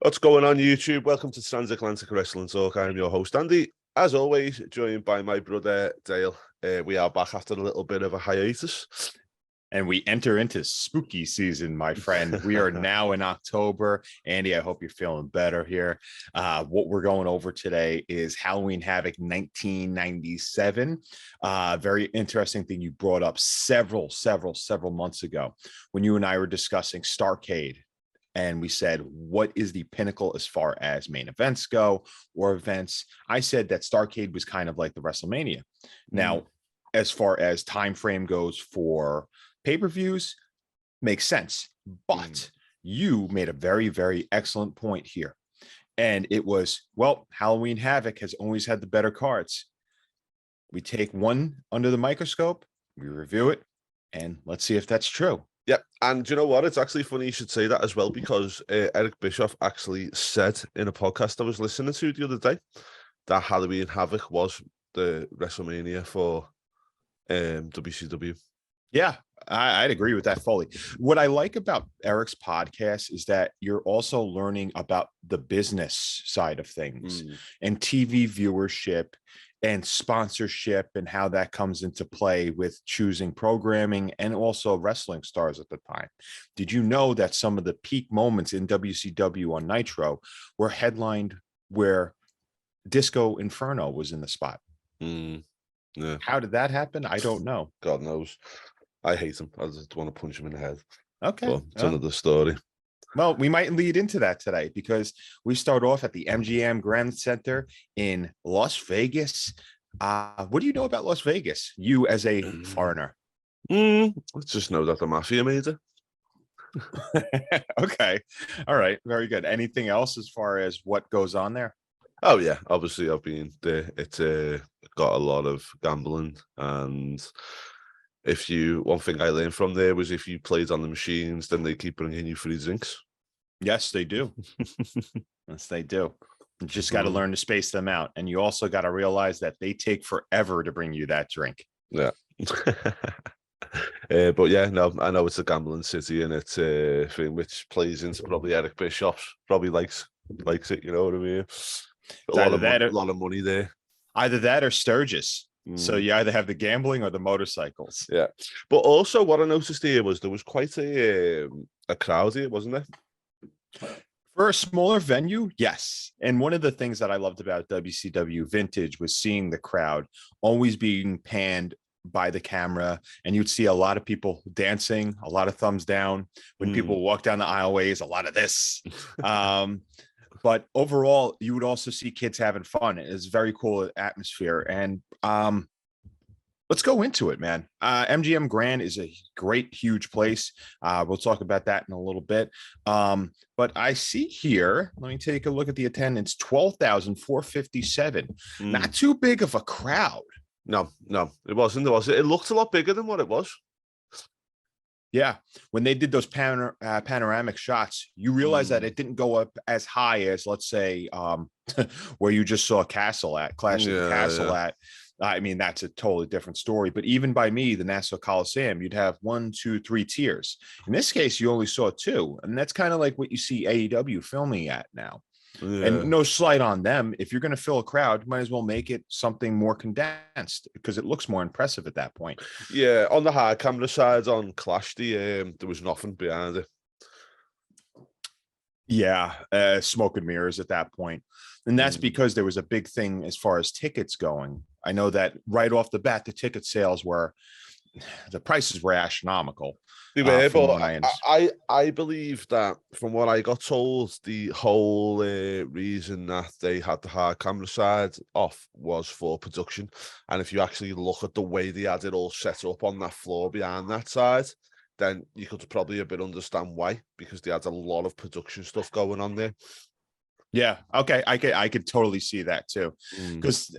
What's going on, YouTube? Welcome to Transatlantic Wrestling Talk. I'm your host, Andy. As always, joined by my brother, Dale. We are back after a little bit of a hiatus. And we enter into spooky season, my friend. We are now in October. Andy, I hope you're feeling better here. What we're going over today is Halloween Havoc 1997. Very interesting thing you brought up several months ago when you and I were discussing Starrcade. And we said, what is the pinnacle as far as main events go or events? I said that Starrcade was kind of like the WrestleMania. Now, as far as time frame goes for pay-per-views, makes sense. But you made a very excellent point here. And it was, well, Halloween Havoc has always had the better cards. We take one under the microscope, we review it, and let's see if that's true. Yeah, and you know what? It's actually funny you should say that as well, because Eric Bischoff actually said in a podcast I was listening to the other day that Halloween Havoc was the WrestleMania for WCW. Yeah, I'd agree with that fully. What I like about Eric's podcast is that you're also learning about the business side of things and TV viewership and sponsorship and how that comes into play with choosing programming and also wrestling stars at the time. Did you know that some of the peak moments in WCW on Nitro were headlined where Disco Inferno was in the spot? Yeah. How did that happen? I don't know. God knows. I hate him. I just want to punch him in the head. Okay. But it's another story. Well, we might lead into that today because we start off at the MGM Grand Center in Las Vegas. What do you know about Las Vegas? You as a foreigner. Let's just know that the mafia made it. Okay. All right. Very good. Anything else as far as what goes on there? Oh yeah, obviously I've been there. It's got a lot of gambling, and one thing I learned from there was if you played on the machines, then they keep bringing you free drinks. Yes, they do. Yes, they do. You just got to learn to space them out, and you also got to realize that they take forever to bring you that drink. Yeah. But yeah, no, I know it's a gambling city, and it's a thing which plays into probably Eric Bischoff's probably likes it. You know what I mean? A lot of money there. Either that or Sturgis. So you either have the gambling or the motorcycles. Yeah. But also what I noticed here was there was quite a crowd here, wasn't there? For a smaller venue, yes. And one of the things that I loved about WCW Vintage was seeing the crowd always being panned by the camera, and you'd see a lot of people dancing, a lot of thumbs down. When people walk down the aisleways, a lot of this. But overall, you would also see kids having fun. It's very cool atmosphere. And let's go into it, man. MGM Grand is a great, huge place. We'll talk about that in a little bit. But I see here, let me take a look at the attendance, 12,457. Not too big of a crowd. No, it wasn't. It looked a lot bigger than what it was. Yeah, when they did those panoramic shots, you realize that it didn't go up as high as, let's say, where you just saw Clash of the Castle at. I mean, that's a totally different story. But even by me, the Nassau Coliseum, you'd have 1, 2, 3 tiers. In this case, you only saw 2, and that's kind of like what you see AEW filming at now. Yeah. And no slight on them. If you're going to fill a crowd, you might as well make it something more condensed because it looks more impressive at that point. Yeah, on the high camera side on Clash, there was nothing behind it. Yeah, smoke and mirrors at that point. And that's because there was a big thing as far as tickets going. I know that right off the bat, the ticket sales the prices were astronomical. They were, but I believe that from what I got told, the whole reason that they had the hard camera side off was for production. And if you actually look at the way they had it all set up on that floor behind that side, then you could probably a bit understand why, because they had a lot of production stuff going on there. Yeah. Okay. I could totally see that too. Because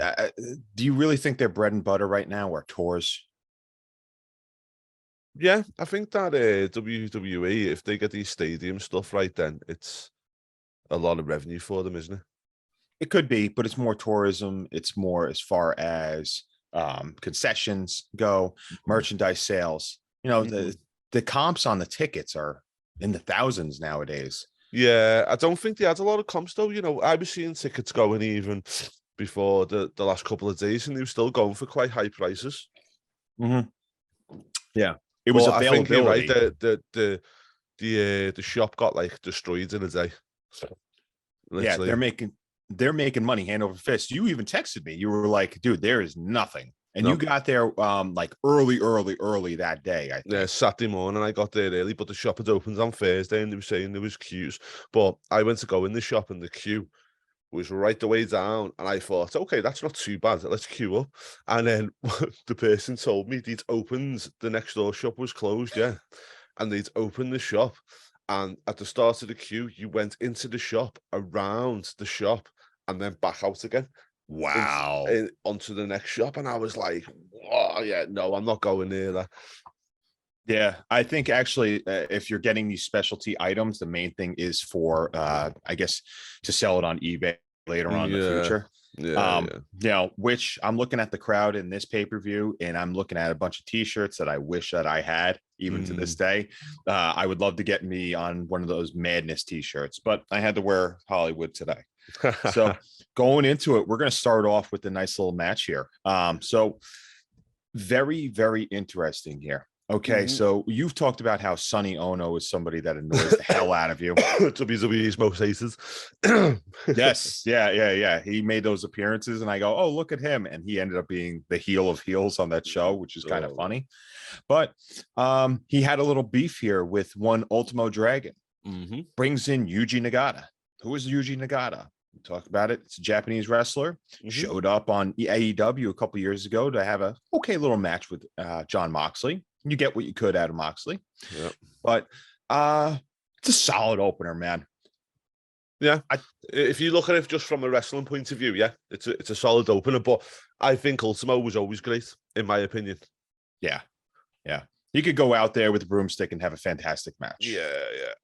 do you really think their bread and butter right now are tours? Yeah, I think that WWE, if they get these stadium stuff right, then it's a lot of revenue for them, isn't it? It could be, but it's more tourism. It's more as far as concessions go, merchandise sales. You know, the comps on the tickets are in the thousands nowadays. Yeah, I don't think they had a lot of comps though. You know, I was seeing tickets going even before the last couple of days, and they were still going for quite high prices. Mm-hmm. Yeah, it was But I think you're right. availability. The shop got like destroyed in a day. Yeah, Literally. they're making money hand over fist. You even texted me. You were like, dude, there is nothing. And you No. got there like early that day, I Yeah, think. Saturday morning I got there early, but the shop had opened on Thursday and they were saying there was queues. But I went to go in the shop and the queue was right the way down. And I thought, okay, that's not too bad. Let's queue up. And then the person told me they'd opened, the next door shop was closed, yeah. And they'd opened the shop. And at the start of the queue, you went into the shop, around the shop, and then back out again. Wow. Onto the next shop, and I was like, "Oh yeah, no, I'm not going near that." Yeah, I think actually, if you're getting these specialty items, the main thing is for, I guess, to sell it on eBay later on in the Yeah, future. yeah. You know, which I'm looking at the crowd in this pay-per-view, and I'm looking at a bunch of T-shirts that I wish that I had, even to this day. I would love to get me on one of those Madness T-shirts, but I had to wear Hollywood today. So going into it, we're going to start off with a nice little match here. So very, very interesting here. Okay, so you've talked about how Sonny Ono is somebody that annoys the hell out of you. WWE's most hated. Yes, yeah. He made those appearances, and I go, "Oh, look at him!" And he ended up being the heel of heels on that show, which is kind of funny. But he had a little beef here with one Ultimo Dragon. Brings in Yuji Nagata. Who is Yuji Nagata? We talked about it. It's a Japanese wrestler. Showed up on AEW a couple years ago to have a okay little match with John Moxley. You get what you could out of Moxley. Yep. But it's a solid opener, man. Yeah, if you look at it just from a wrestling point of view, yeah, it's a solid opener. But I think Ultimo was always great, in my opinion. Yeah. He could go out there with a broomstick and have a fantastic match. Yeah.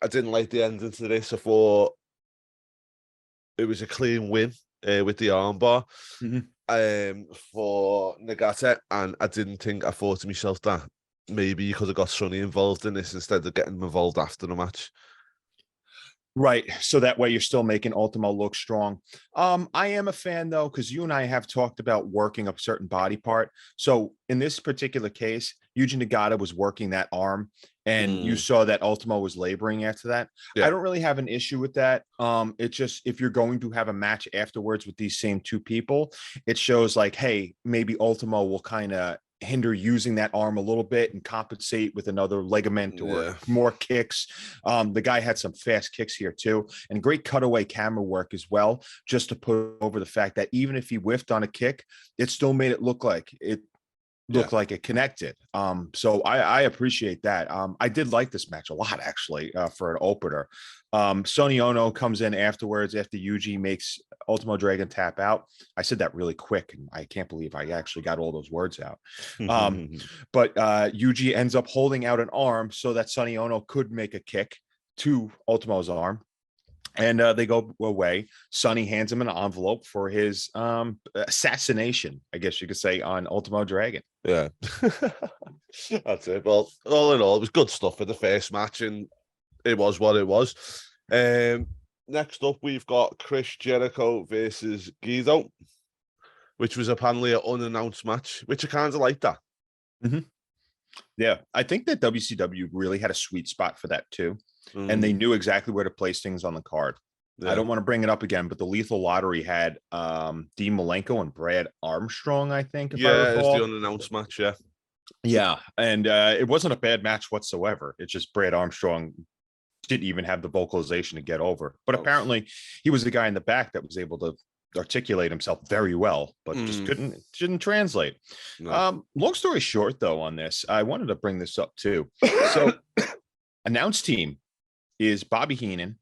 I didn't like the ending to this. I thought it was a clean win with the armbar for Nagata, and I thought to myself that maybe you could have got Sonny involved in this instead of getting him involved after the match. Right. So that way you're still making Ultimo look strong. I am a fan though, because you and I have talked about working a certain body part. So in this particular case, Yuji Nagata was working that arm, and you saw that Ultimo was laboring after that. Yeah. I don't really have an issue with that. It's just if you're going to have a match afterwards with these same two people, it shows like, hey, maybe Ultimo will kind of hinder using that arm a little bit and compensate with another ligament or more kicks. The guy had some fast kicks here too, and great cutaway camera work as well, just to put over the fact that even if he whiffed on a kick, it still made it look like it like it connected. So I appreciate that. I did like this match a lot, actually, for an opener. Sonny Ono comes in afterwards after Yuji makes Ultimo Dragon tap out. I said that really quick, and I can't believe I actually got all those words out. But Yuji ends up holding out an arm so that Sonny Ono could make a kick to Ultimo's arm. And they go away. Sonny hands him an envelope for his assassination, I guess you could say, on Ultimo Dragon. Yeah. That's it. Well, all in all, it was good stuff for the first match, and it was what it was. Next up, we've got Chris Jericho versus Guido, which was apparently an unannounced match, which I kind of like that. Yeah, I think that WCW really had a sweet spot for that too. And they knew exactly where to place things on the card. I don't want to bring it up again, but the Lethal Lottery had Dean Malenko and Brad Armstrong, I think. If I recall. It's the unannounced match, Yeah, and it wasn't a bad match whatsoever. It's just Brad Armstrong didn't even have the vocalization to get over. But apparently he was the guy in the back that was able to articulate himself very well, but just didn't translate. No. Long story short, though, on this, I wanted to bring this up too. So announced team is Bobby Heenan,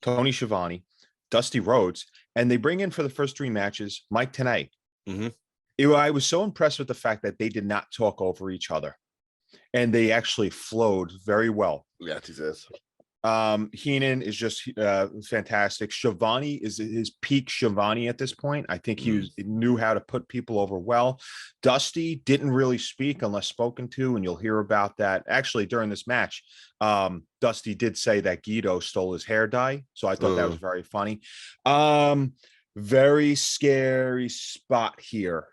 Tony Schiavone, Dusty Rhodes, and they bring in for the first three matches Mike Tenay. I was so impressed with the fact that they did not talk over each other, and they actually flowed very well. Yeah, it is. Heenan is just fantastic. Schiavone is his peak Schiavone at this point. I think he knew how to put people over well. Dusty didn't really speak unless spoken to, and you'll hear about that. Actually, during this match, Dusty did say that Guido stole his hair dye, so I thought that was very funny. Very scary spot here.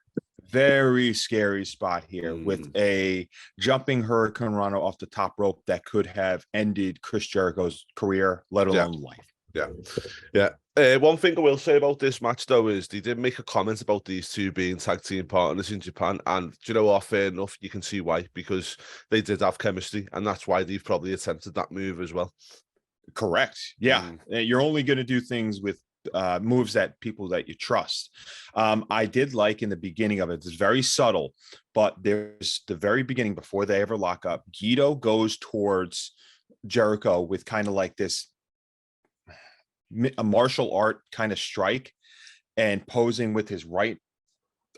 Very scary spot here with a jumping Hurricane Rana off the top rope that could have ended Chris Jericho's career, let alone life. Yeah. One thing I will say about this match, though, is they did make a comment about these two being tag team partners in Japan. And, do you know what? Fair enough. You can see why, because they did have chemistry. And that's why they've probably attempted that move as well. Correct. Yeah. You're only going to do things with moves that people that you trust. I did like in the beginning of it, it's very subtle, but there's the very beginning before they ever lock up, Guido goes towards Jericho with kind of like this a martial art kind of strike and posing with his right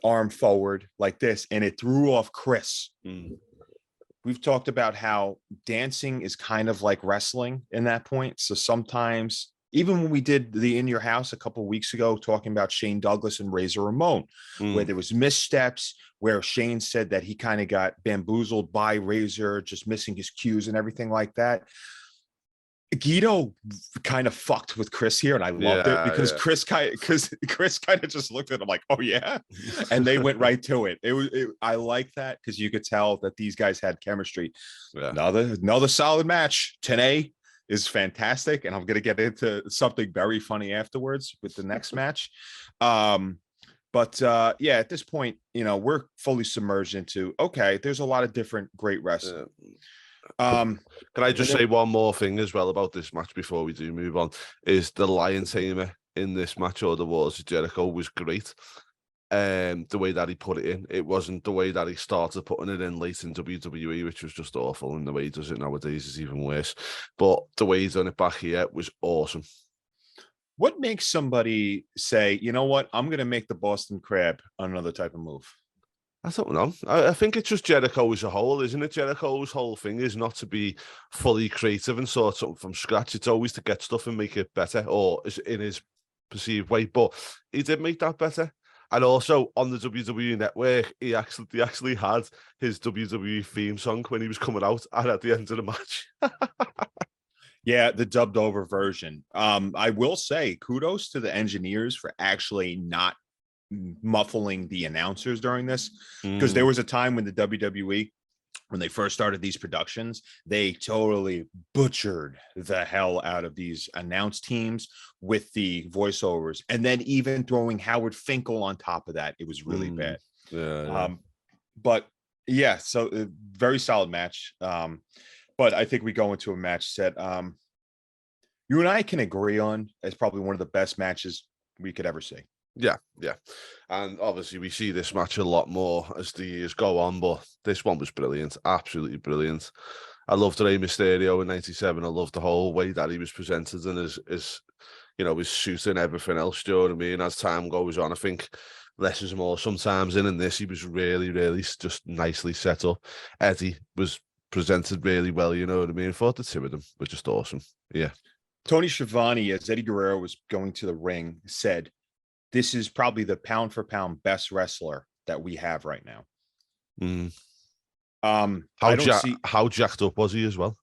arm forward like this, and it threw off Chris. We've talked about how dancing is kind of like wrestling in that point. So sometimes, even when we did the In Your House a couple of weeks ago, talking about Shane Douglas and Razor Ramon, where there was missteps, where Shane said that he kind of got bamboozled by Razor, just missing his cues and everything like that. Guido kind of fucked with Chris here, and I loved it because Chris kind of just looked at him like, "Oh yeah," and they went right to it. I like that because you could tell that these guys had chemistry. Another solid match. 10A is fantastic, and I'm going to get into something very funny afterwards with the next match. But at this point, we're fully submerged into, okay, there's a lot of different great wrestling. Can I just say one more thing as well about this match before we do move on? Is the Lion Tamer in this match, or the Wars of Jericho, was great. The way that he put it in, it wasn't the way that he started putting it in late in WWE, which was just awful, and the way he does it nowadays is even worse. But the way he's done it back here was awesome. What makes somebody say, you know what, I'm going to make the Boston Crab another type of move? I don't know. I think it's just Jericho as a whole, isn't it? Jericho's whole thing is not to be fully creative and sort something from scratch. It's always to get stuff and make it better, or in his perceived way. But he did make that better. And also on the WWE Network, they actually had his WWE theme song when he was coming out and at the end of the match. Yeah, the dubbed over version. I will say kudos to the engineers for actually not muffling the announcers during this, because there was a time when the WWE, when they first started these productions, they totally butchered the hell out of these announce teams with the voiceovers, and then even throwing Howard Finkel on top of that. It was really bad. But yeah, so very solid match. But I think we go into a match that you and I can agree on as probably one of the best matches we could ever see. Yeah. And obviously we see this match a lot more as the years go on, but this one was brilliant, absolutely brilliant. I loved Rey Mysterio in '97. I loved the whole way that he was presented and his suit and everything else. Do you know what I mean? As time goes on, I think less is more sometimes. In this, he was really, really just nicely set up. Eddie was presented really well, you know what I mean? I thought the two of them were just awesome. Yeah. Tony Schiavone, as Eddie Guerrero was going to the ring, said, "This is probably the pound for pound best wrestler that we have right now." How jacked up was he as well?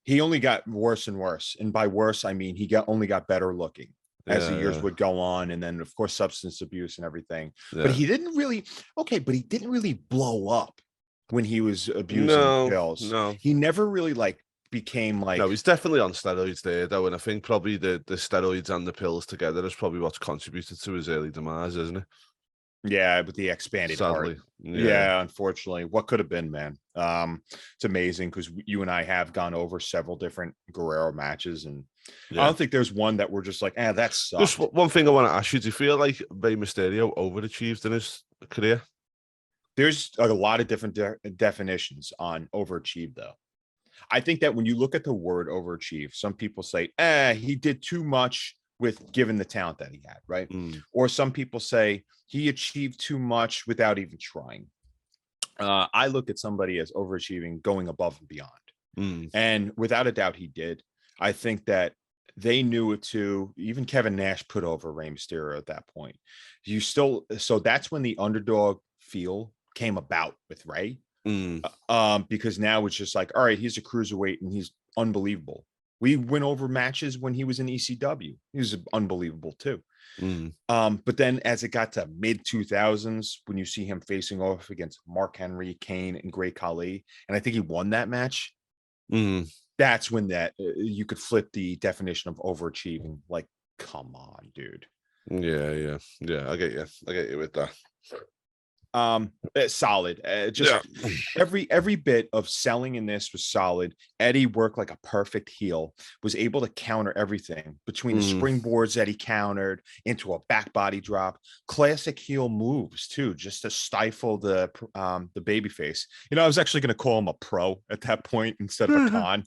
He only got worse and worse, and by worse I mean he only got better looking as the years would go on, and then of course substance abuse and everything. But he didn't really blow up when he was abusing pills. No, he never really became like. No, he's definitely on steroids there, though, and I think probably the steroids and the pills together is probably what's contributed to his early demise, isn't it? Yeah, but the expanded heart. Yeah, unfortunately. What could have been, man. It's amazing because you and I have gone over several different Guerrero matches, and I don't think there's one that we're just like, that sucked. Just one thing I want to ask you: do you feel like Rey Mysterio overachieved in his career? There's a lot of different definitions on overachieved, though. I think that when you look at the word overachieve, some people say, he did too much with given the talent that he had, right? Or some people say he achieved too much without even trying. I look at somebody as overachieving, going above and beyond. And without a doubt, he did. I think that they knew it too. Even Kevin Nash put over Rey Mysterio at that point. So that's when the underdog feel came about with Rey. Because now it's just like, all right, he's a cruiserweight and he's unbelievable. We went over matches when he was in ECW. He was unbelievable too. But then as it got to mid 2000s, when you see him facing off against Mark Henry, Kane, and Great Khali, and I think he won that match. That's when you could flip the definition of overachieving. Like, come on, dude. Yeah. I get you with that. Solid. Every bit of selling in this was solid. Eddie worked like a perfect heel, was able to counter everything between the springboards that he countered into a back body drop. Classic heel moves too, just to stifle the baby face. I was actually going to call him a pro at that point instead of a con.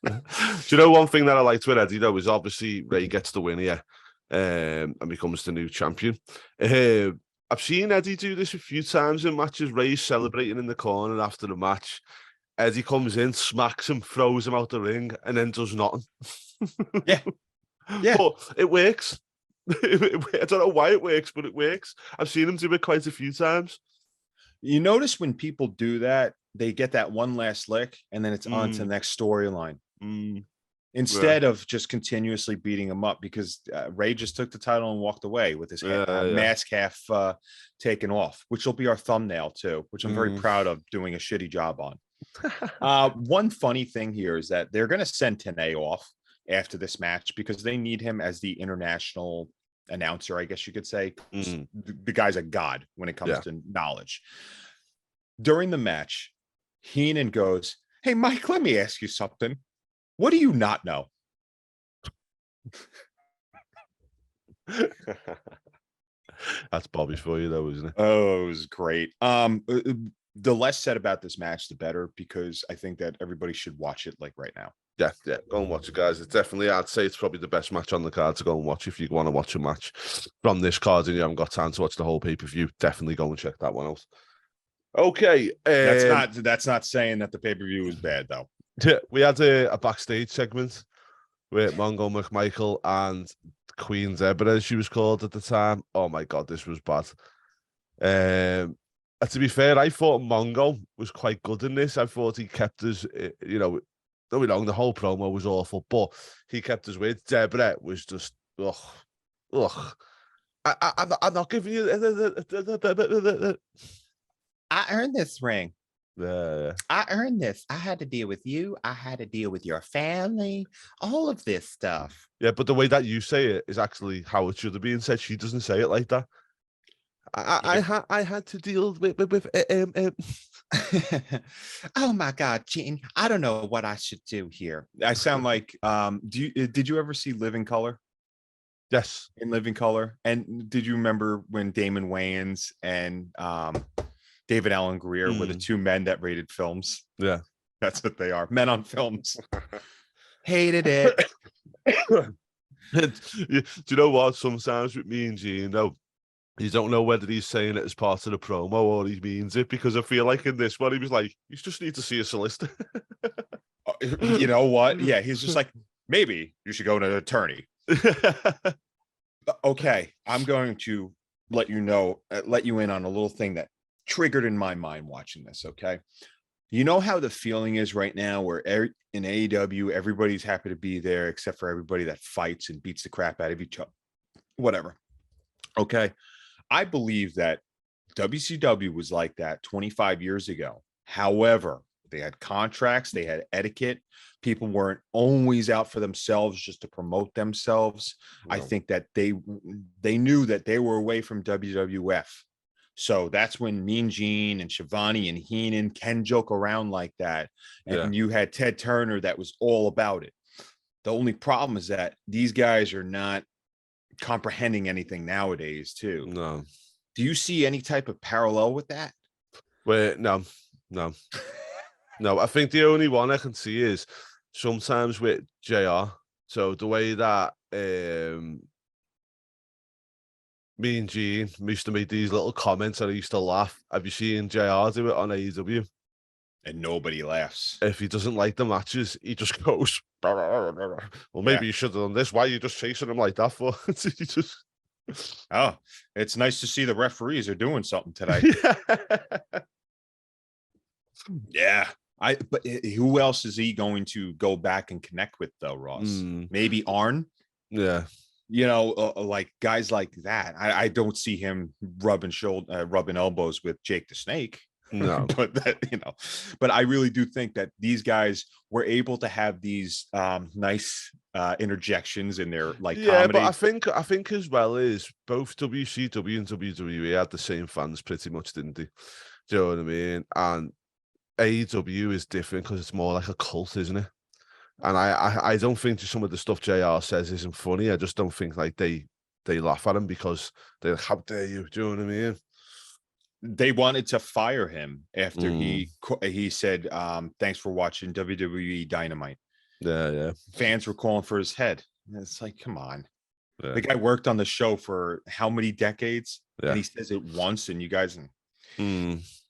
Do you know one thing that I liked with Eddie though is obviously Ray gets the win here and becomes the new champion. I've seen Eddie do this a few times in matches. Ray's celebrating in the corner after the match. Eddie comes in, smacks him, throws him out the ring, and then does nothing. Yeah. But it works. I don't know why it works, but it works. I've seen him do it quite a few times. You notice when people do that, they get that one last lick, and then it's on to the next storyline. Instead of just continuously beating him up, because Ray just took the title and walked away with his mask half taken off, which will be our thumbnail too, which I'm very proud of doing a shitty job on. One funny thing here is that they're going to send Tenay off after this match because they need him as the international announcer, I guess you could say. The guy's a god when it comes to knowledge. During the match, Heenan goes, "Hey, Mike, let me ask you something. What do you not know?" That's Bobby for you, though, isn't it? Oh, it was great. The less said about this match, the better, because I think that everybody should watch it like right now. Yeah. Go and watch it, guys. It's definitely, I'd say it's probably the best match on the card to go and watch if you want to watch a match from this card and you haven't got time to watch the whole pay-per-view. Definitely go and check that one out. Okay. That's not saying that the pay-per-view was bad, though. We had a backstage segment with Mongo McMichael and Queen Zebra, as she was called at the time. Oh my God, this was bad. To be fair, I thought Mongo was quite good in this. I thought he kept us, don't be wrong, the whole promo was awful, but he kept us with. Zebra was just, ugh. I'm not giving you. I earned this ring. I earned this. I had to deal with you. I had to deal with your family. All of this stuff. Yeah, but the way that you say it is actually how it should have been said. She doesn't say it like that. I had to deal with Oh my God, Gene! I don't know what I should do here. I sound like did you ever see Living Color? Yes, in Living Color. And did you remember when Damon Wayans and David Allen Greer were the two men that rated films? Yeah, that's what they are, men on films. Hated it. Do you know what? Sometimes with me and Gene, though, you don't know whether he's saying it as part of the promo or he means it, because I feel like in this one he was like, "You just need to see a solicitor." You know what? Yeah, he's just like, maybe you should go to an attorney. Okay, I'm going to let you in on a little thing that triggered in my mind watching this. Okay, you know how the feeling is right now, where in AEW everybody's happy to be there except for everybody that fights and beats the crap out of each other, whatever. Okay, I believe that WCW was like that 25 years ago. However, they had contracts, they had etiquette. People weren't always out for themselves just to promote themselves. No. I think that they knew that they were away from WWF. So that's when Mean Gene and Shivani and Heenan can joke around like that. And you had Ted Turner that was all about it. The only problem is that these guys are not comprehending anything nowadays too. No. Do you see any type of parallel with that? Wait, no. I think the only one I can see is sometimes with JR. So the way that me and Gene used to make these little comments and I used to laugh. Have you seen JR do it on AEW? And nobody laughs. If he doesn't like the matches, he just goes, well, maybe you should have done this. Why are you just chasing him like that for? He just... Oh, it's nice to see the referees are doing something today. Yeah. But who else is he going to go back and connect with though, Ross? Maybe Arn? Yeah. You know, like guys like that. I don't see him rubbing elbows with Jake the Snake. No. But that, you know, but I really do think that these guys were able to have these nice interjections in their like comedy. But I think as well is both WCW and WWE had the same fans pretty much, didn't they? Do you know what I mean? And AEW is different because it's more like a cult, isn't it? And I don't think some of the stuff JR says isn't funny. I just don't think like they laugh at him because they're like, how dare you? Do you know what I mean? They wanted to fire him after he said, thanks for watching WWE Dynamite. Yeah. Fans were calling for his head. And it's like, come on. Yeah. The guy worked on the show for how many decades? Yeah. And he says it once, and you guys,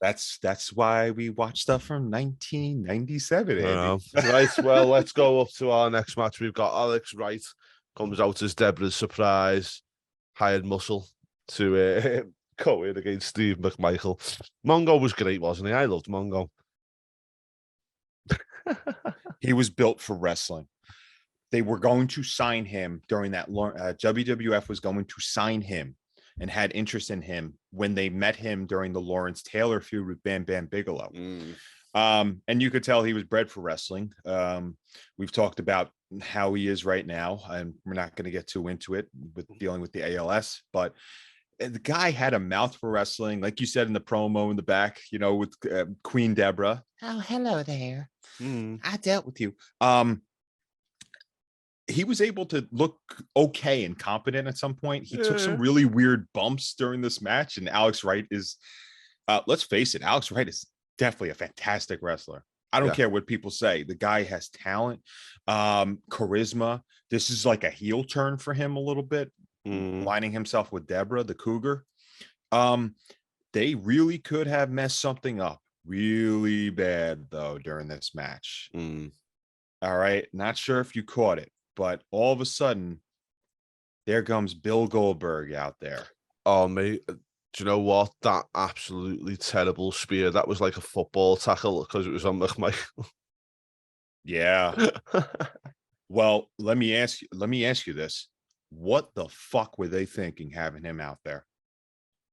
that's why we watch stuff from 1997. Right. Well, let's go up to our next match. We've got Alex Wright comes out as Deborah's surprise hired muscle to go in against Steve McMichael. Mongo was great, wasn't he? I loved Mongo. He was built for wrestling. They were going to sign him during that. WWF was going to sign him and had interest in him when they met him during the Lawrence Taylor feud with Bam Bam Bigelow. And you could tell he was bred for wrestling. We've talked about how he is right now, and we're not going to get too into it with dealing with the ALS, but the guy had a mouth for wrestling, like you said in the promo in the back, you know, with Queen Deborah. Oh, hello there. I dealt with you. He was able to look okay and competent at some point. He took some really weird bumps during this match, and Alex Wright is, let's face it, Alex Wright is definitely a fantastic wrestler. I don't care what people say. The guy has talent, charisma. This is like a heel turn for him a little bit. Lining himself with Deborah, the Cougar. They really could have messed something up really bad, though, during this match. All right. Not sure if you caught it, but all of a sudden, there comes Bill Goldberg out there. Oh, mate. Do you know what? That absolutely terrible spear. That was like a football tackle because it was on McMichael. Yeah. Well, let me ask you this. What the fuck were they thinking having him out there?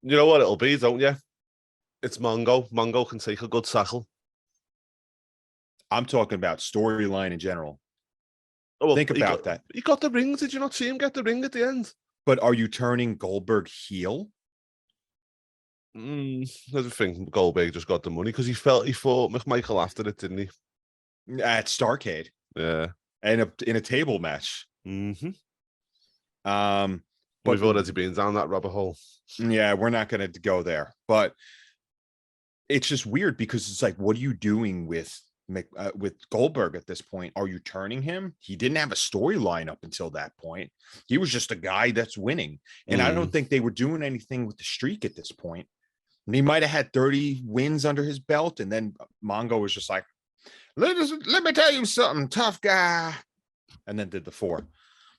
You know what it'll be, don't you? It's Mongo. Mongo can take a good tackle. I'm talking about storyline in general. Oh, well, think about that. He got the ring. Did you not see him get the ring at the end? But are you turning Goldberg heel? I think Goldberg just got the money because he fought McMichael after it, didn't he? At Starrcade. Yeah. And in a table match. But we've already been down that rabbit hole. Yeah, we're not going to go there. But it's just weird because it's like, what are you doing with Goldberg at this point? Are you turning him? He didn't have a storyline up until that point. He was just a guy that's winning. And I don't think they were doing anything with the streak at this point. And he might have had 30 wins under his belt. And then Mongo was just like, let me tell you something, tough guy. And then did the 4.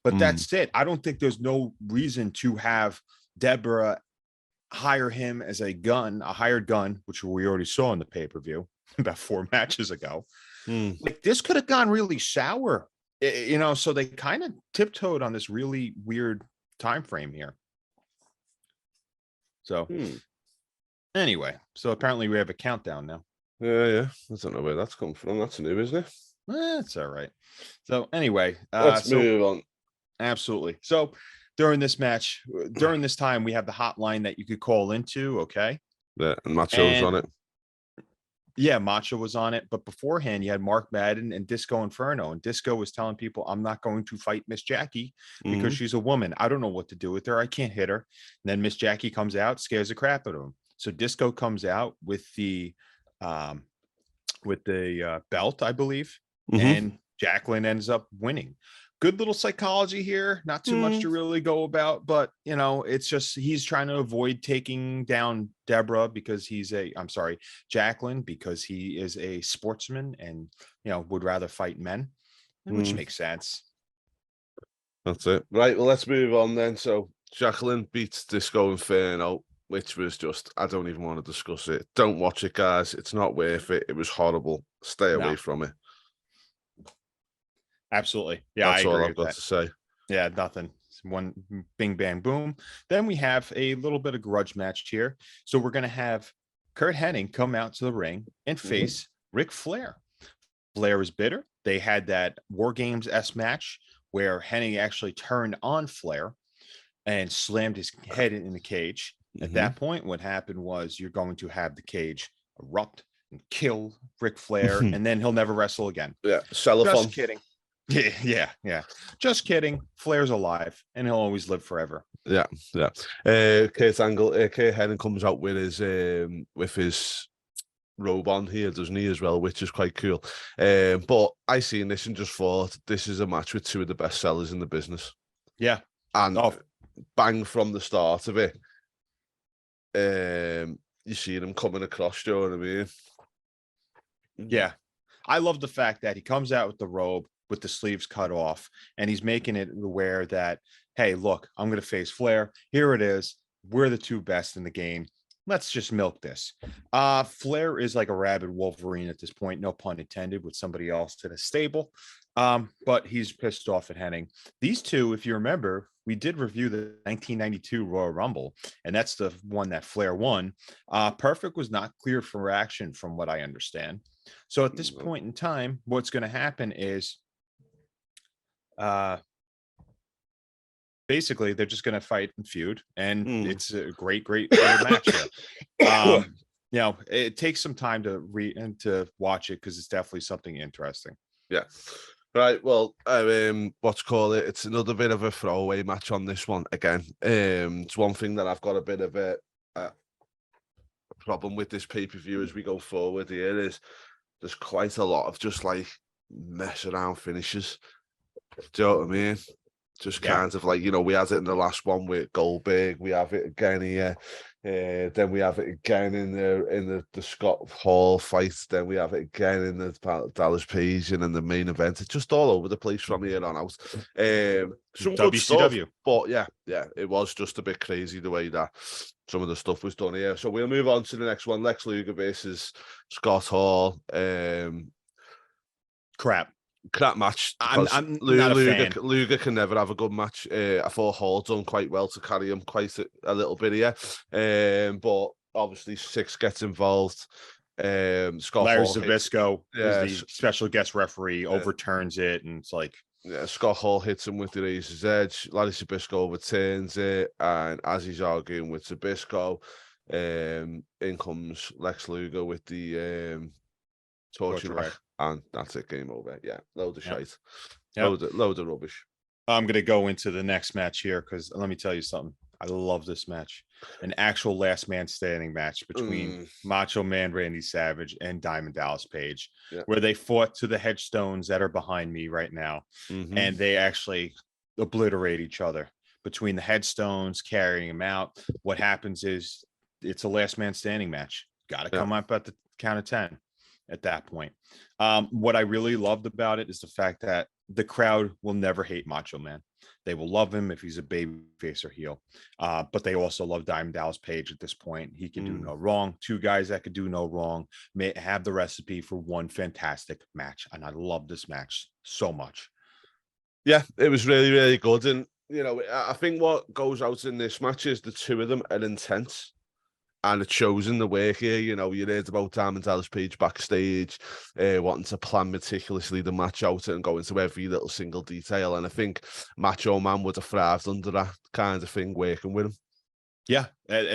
But that's it. I don't think there's no reason to have Deborah hire him as a hired gun, which we already saw in the pay-per-view about 4 matches ago. Like this could have gone really sour, you know, so they kind of tiptoed on this really weird time frame here. So anyway, so apparently we have a countdown now. Yeah. I don't know where that's come from. That's new, isn't it? That's all right. So anyway, let's move on. Absolutely. So during this match, during this time, we have the hotline that you could call into. Okay. Yeah, and Macho's on it. Yeah, Macho was on it. But beforehand, you had Mark Madden and Disco Inferno. And Disco was telling people, I'm not going to fight Miss Jackie because she's a woman. I don't know what to do with her. I can't hit her. And then Miss Jackie comes out, scares the crap out of him. So Disco comes out with the belt, I believe. And Jacqueline ends up winning. Good little psychology here. Not too much to really go about, but it's just he's trying to avoid taking down Jacqueline, because he is a sportsman and would rather fight men, which makes sense. That's it. Right. Well, let's move on then. So Jacqueline beats Disco Inferno, which was just, I don't even want to discuss it. Don't watch it, guys. It's not worth it. It was horrible. Stay away from it. Absolutely. Yeah, that's I agree all I've got to say. Yeah, nothing. One bing, bang, boom. Then we have a little bit of grudge match here. So we're going to have Kurt Hennig come out to the ring and face Ric Flair. Flair is bitter. They had that War Games-esque match where Hennig actually turned on Flair and slammed his head in the cage. At that point, what happened was you're going to have the cage erupt and kill Ric Flair, and then he'll never wrestle again. Yeah, cellophane. Just kidding. Yeah. Just kidding. Flair's alive, and he'll always live forever. Yeah. Kurt Hennig comes out with his robe on here, doesn't he, as well, which is quite cool. But I seen this and just thought this is a match with two of the best sellers in the business. Yeah. And bang from the start of it. You see them coming across, you know what I mean? Yeah. I love the fact that he comes out with the robe with the sleeves cut off, and he's making it aware that, hey, look, I'm going to face Flair. Here it is. We're the two best in the game. Let's just milk this. Flair is like a rabid Wolverine at this point, no pun intended, with somebody else to the stable. But he's pissed off at Hennig. These two, if you remember, we did review the 1992 Royal Rumble, and that's the one that Flair won. Perfect was not cleared for action from what I understand. So at this point in time, what's going to happen is basically they're just going to fight and feud, and it's a great match here. It takes some time to read and to watch it because it's definitely something interesting. Yeah. Right. Well, it's another bit of a throwaway match on this one again. It's one thing that I've got a bit of a problem with this pay-per-view as we go forward here is there's quite a lot of just like mess around finishes. Do you know what I mean? Just kind of like, we had it in the last one with Goldberg. We have it again here. Then we have it again in the Scott Hall fight. Then we have it again in the Dallas Page and in the main event. It's just all over the place from here on out. Some good stuff, but yeah, it was just a bit crazy the way that some of the stuff was done here. So we'll move on to the next one. Lex Luger versus Scott Hall. Crap match. I'm not a fan. Luger can never have a good match. I thought Hall done quite well to carry him quite a little bit here. But obviously Six gets involved. Scott Larry Hall Zbyszko is the special guest referee, overturns it, and it's like... Yeah, Scott Hall hits him with the razor's edge. Larry Zbyszko overturns it, and as he's arguing with Zbyszko, in comes Lex Luger with the torture rack. And that's it, game over. Yeah, load of shite. Load of rubbish. I'm going to go into the next match here because let me tell you something. I love this match. An actual last man standing match between Macho Man Randy Savage and Diamond Dallas Page, where they fought to the headstones that are behind me right now. And they actually obliterate each other between the headstones, carrying them out. What happens is it's a last man standing match. Got to come up at the count of 10. At that point, what I really loved about it is the fact that the crowd will never hate Macho Man. They will love him if he's a baby face or heel, but they also love Diamond Dallas Page at this point. He can do no wrong. Two guys that could do no wrong may have the recipe for one fantastic match, and I love this match so much. Yeah, it was really, really good, and I think what goes out in this match is the two of them are intense. And it's shows in the work here. You heard about Diamond Dallas Page backstage, wanting to plan meticulously the match out and go into every little single detail. And I think Macho Man would have thrived under that kind of thing, working with him. Yeah,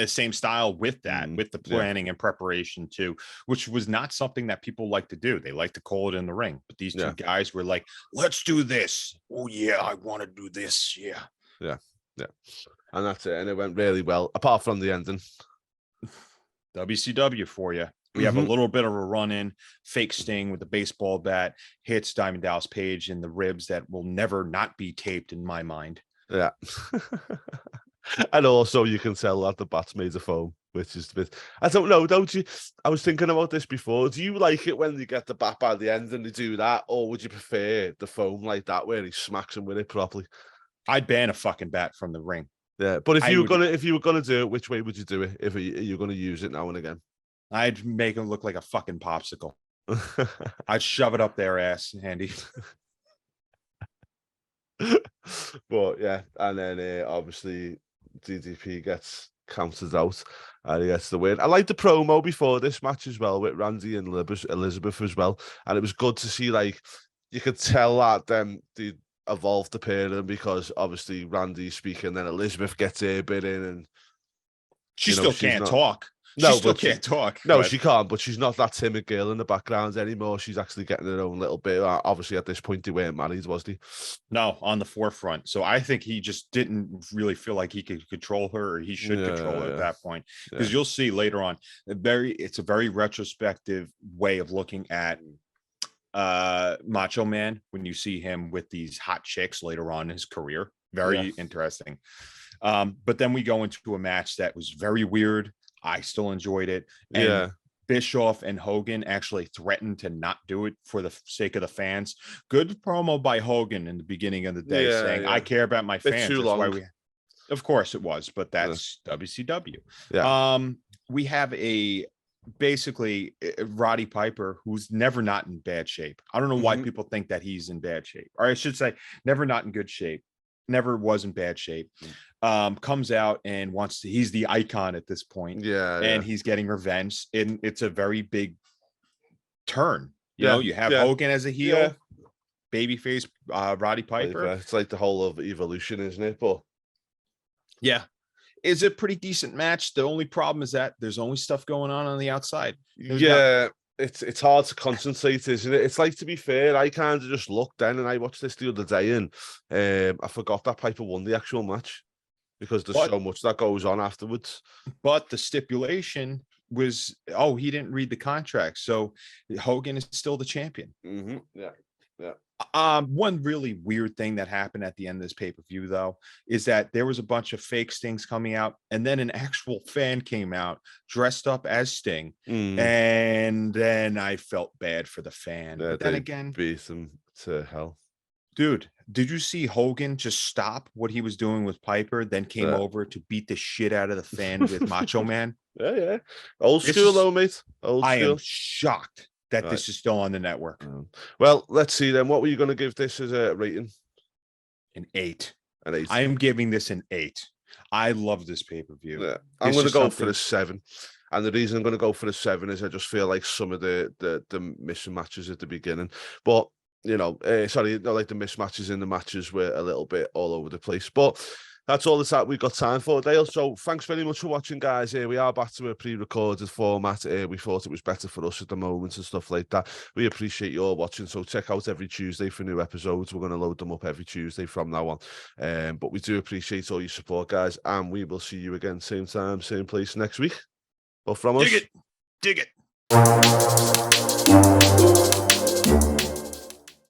same style with that, with the planning and preparation too, which was not something that people like to do. They like to call it in the ring. But these two guys were like, let's do this. Oh, yeah, I want to do this. Yeah. And that's it. And it went really well, apart from the ending. WCW for you. We have a little bit of a run-in, fake Sting with the baseball bat, hits Diamond Dallas Page in the ribs that will never not be taped in my mind. Yeah. And also you can tell that the bat's made of foam, which is the bit. I don't know, don't you? I was thinking about this before. Do you like it when they get the bat by the end and they do that, or would you prefer the foam like that where he smacks him with it properly? I'd ban a fucking bat from the ring. Yeah, but if you were gonna do it, which way would you do it? If you're gonna use it now and again, I'd make him look like a fucking popsicle. I'd shove it up their ass, Andy. But yeah, and then obviously DDP gets counted out and he gets the win. I like the promo before this match as well with Randy and Elizabeth as well, and it was good to see, like, you could tell that they evolved the pair of them, because obviously Randy's speaking, then Elizabeth gets her bit in, and she still can't talk. No, she still can't talk. No, she can't, but she's not that timid girl in the background anymore. She's actually getting her own little bit. Obviously, at this point, they weren't married, was they? No, on the forefront. So I think he just didn't really feel like he could control her, or he should control her at that point. Because you'll see later on, it's a very retrospective way of looking at Macho Man when you see him with these hot chicks later on in his career. Very interesting. But then we go into a match that was very weird. I still enjoyed it. And Bischoff and Hogan actually threatened to not do it for the sake of the fans. Good promo by Hogan in the beginning of the day, saying, I care about my fans. That's why of course it was, but that's WCW. We have basically Roddy Piper, who's never not in bad shape. I don't know why people think that he's in bad shape, or I should say never not in good shape. Never was in bad shape. Comes out and he's the icon at this point. And he's getting revenge. And it's a very big turn. You know, you have Hogan as a heel, babyface Roddy Piper. It's like the whole of evolution, isn't it? But is a pretty decent match. The only problem is that there's only stuff going on the outside. It's hard to concentrate, isn't it? It's like, to be fair, I kind of just looked then, and I watched this the other day, and I forgot that Piper won the actual match, because there's so much that goes on afterwards. But the stipulation was, he didn't read the contract, so Hogan is still the champion. One really weird thing that happened at the end of this pay-per-view, though, is that there was a bunch of fake Stings coming out, and then an actual fan came out dressed up as Sting, and then I felt bad for the fan. But then again, beat them to hell. Dude, did you see Hogan just stop what he was doing with Piper, then came over to beat the shit out of the fan with Macho Man? Old school, though, mate. Old school. I am shocked that this is still on the network. Well, let's see then. What were you going to give this as a rating? An 8. An 8. I am giving this an 8. I love this pay-per-view. I'm going to go for a 7. And the reason I'm going to go for a 7 is I just feel like some of the missing matches at the beginning. But, like the mismatches in the matches were a little bit all over the place. But that's all we've got time for, Dale. So thanks very much for watching, guys. We are back to a pre-recorded format. We thought it was better for us at the moment and stuff like that. We appreciate you all watching. So check out every Tuesday for new episodes. We're going to load them up every Tuesday from now on. But we do appreciate all your support, guys. And we will see you again, same time, same place next week. Well, from us. Dig it.